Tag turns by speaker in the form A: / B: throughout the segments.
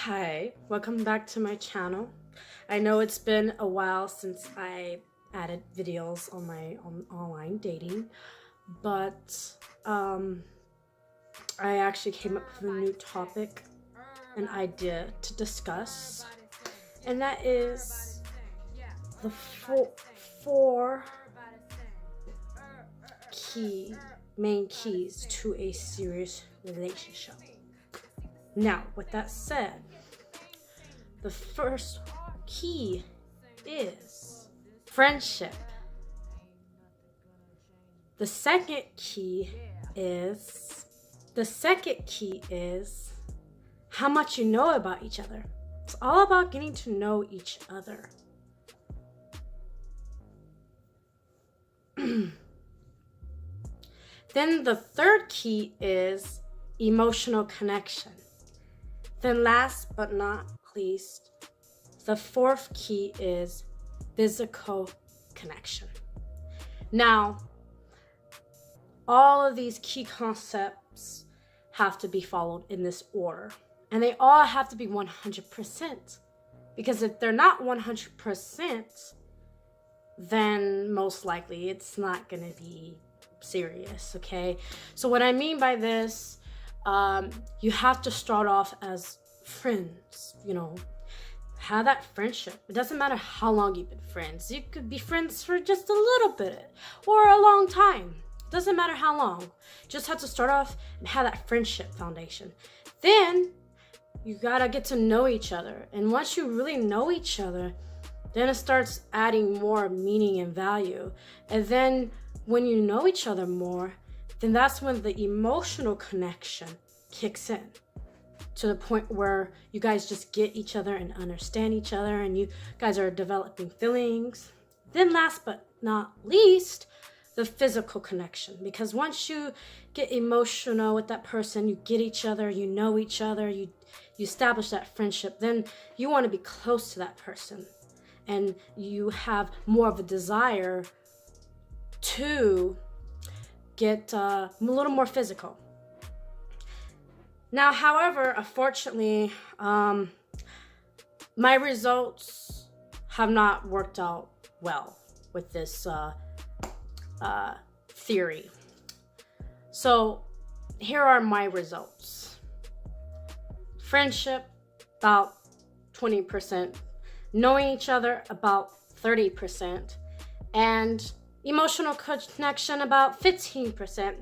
A: Hi, welcome back to my channel. I know it's been a while since I added videos on my online dating, but I actually came up with a new topic, an idea to discuss, and that is the four main keys to a serious relationship. Now, with that said, the first key is friendship. The second key is how much you know about each other. It's all about getting to know each other. Then the third key is emotional connection. Then last but not least, the fourth key is physical connection. Now, all of these key concepts have to be followed in this order, and they all have to be 100%. Because if they're not 100%, then most likely it's not going to be serious, okay? So what I mean by this, you have to start off as friends, have that friendship. It doesn't matter how long you've been friends. You could be friends for just a little bit or a long time. It doesn't matter how long. You just have to start off and have that friendship foundation. Then you gotta get to know each other. And once you really know each other, then it starts adding more meaning and value. And then when you know each other more, then that's when the emotional connection kicks in to the point where you guys just get each other and understand each other, and you guys are developing feelings. Then last but not least, the physical connection. Because once you get emotional with that person, you get each other, you know each other, you establish that friendship, then you want to be close to that person. And you have more of a desire to get a little more physical. Now, however, unfortunately, my results have not worked out well with this theory. So here are my results. Friendship, about 20%. Knowing each other, about 30%. And emotional connection, about 15%,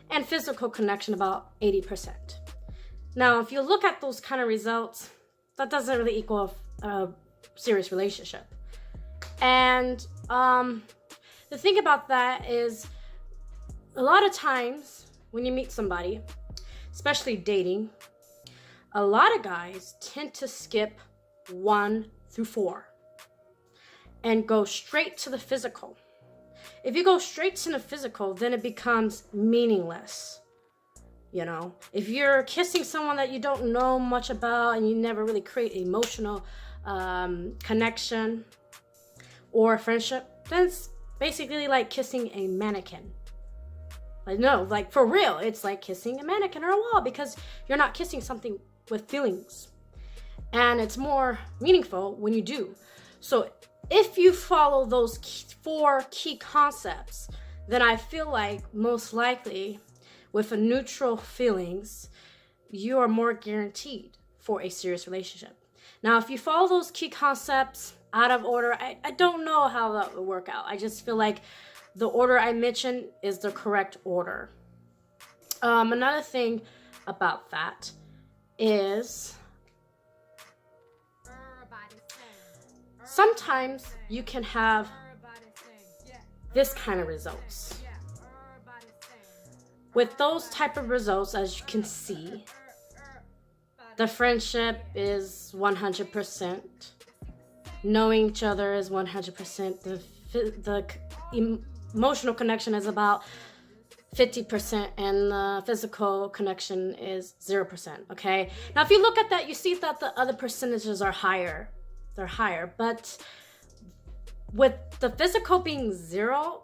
A: and physical connection, about 80%. Now, if you look at those kind of results, that doesn't really equal a serious relationship. And the thing about that is, a lot of times when you meet somebody, especially dating, a lot of guys tend to skip 1 through 4 and go straight to the physical. If you go straight to the physical, then it becomes meaningless. If you're kissing someone that you don't know much about and you never really create emotional connection or friendship, then it's basically like kissing a mannequin. Like for real, it's like kissing a mannequin or a wall, because you're not kissing something with feelings. And it's more meaningful when you do. So if you follow those 4 key concepts, then I feel like most likely with a neutral feelings, you are more guaranteed for a serious relationship. Now, if you follow those key concepts out of order, I don't know how that will work out. I just feel like the order I mentioned is the correct order. Another thing about that is sometimes you can have this kind of results. With those type of results, as you can see, the friendship is 100%. Knowing each other is 100%. The emotional connection is about 50%, and the physical connection is 0%, okay? Now, if you look at that, you see that the other percentages are higher. They're higher, but with the physical being 0,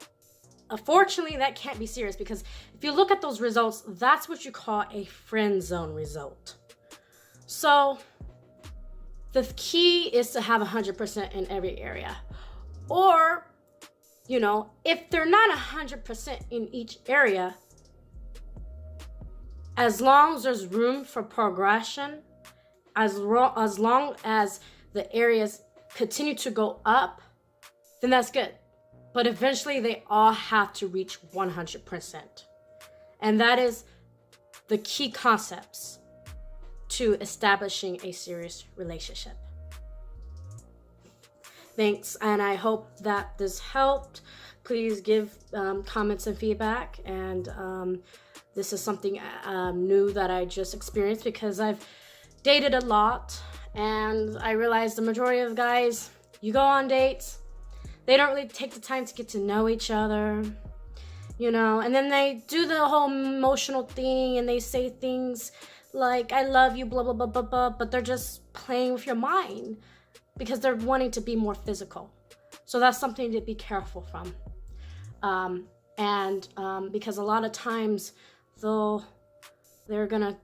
A: unfortunately, that can't be serious, because if you look at those results, that's what you call a friend zone result. So the key is to have 100% in every area. Or, you know, if they're not 100% in each area, as long as there's room for progression, as long as the areas continue to go up, then that's good. But eventually they all have to reach 100%. And that is the key concepts to establishing a serious relationship. Thanks, and I hope that this helped. Please give comments and feedback. And this is something new that I just experienced because I've dated a lot, and I realized the majority of guys, you go on dates, they don't really take the time to get to know each other, you know, and then they do the whole emotional thing and they say things like, I love you, blah, blah, blah, blah, blah, but they're just playing with your mind because they're wanting to be more physical. So that's something to be careful from. Because a lot of times they're gonna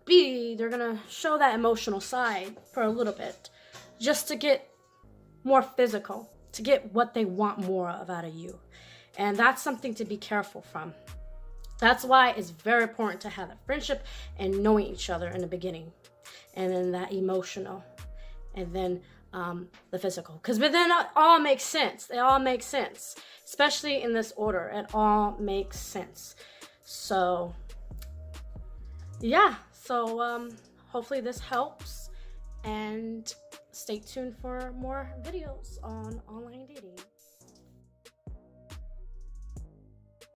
A: show that emotional side for a little bit just to get more physical, to get what they want more of out of you. And that's something to be careful from. That's why it's very important to have a friendship and knowing each other in the beginning, and then that emotional, and then the physical. But then it all makes sense. It all makes sense, especially in this order. It all makes sense. So yeah, so hopefully this helps, and stay tuned for more videos on online dating.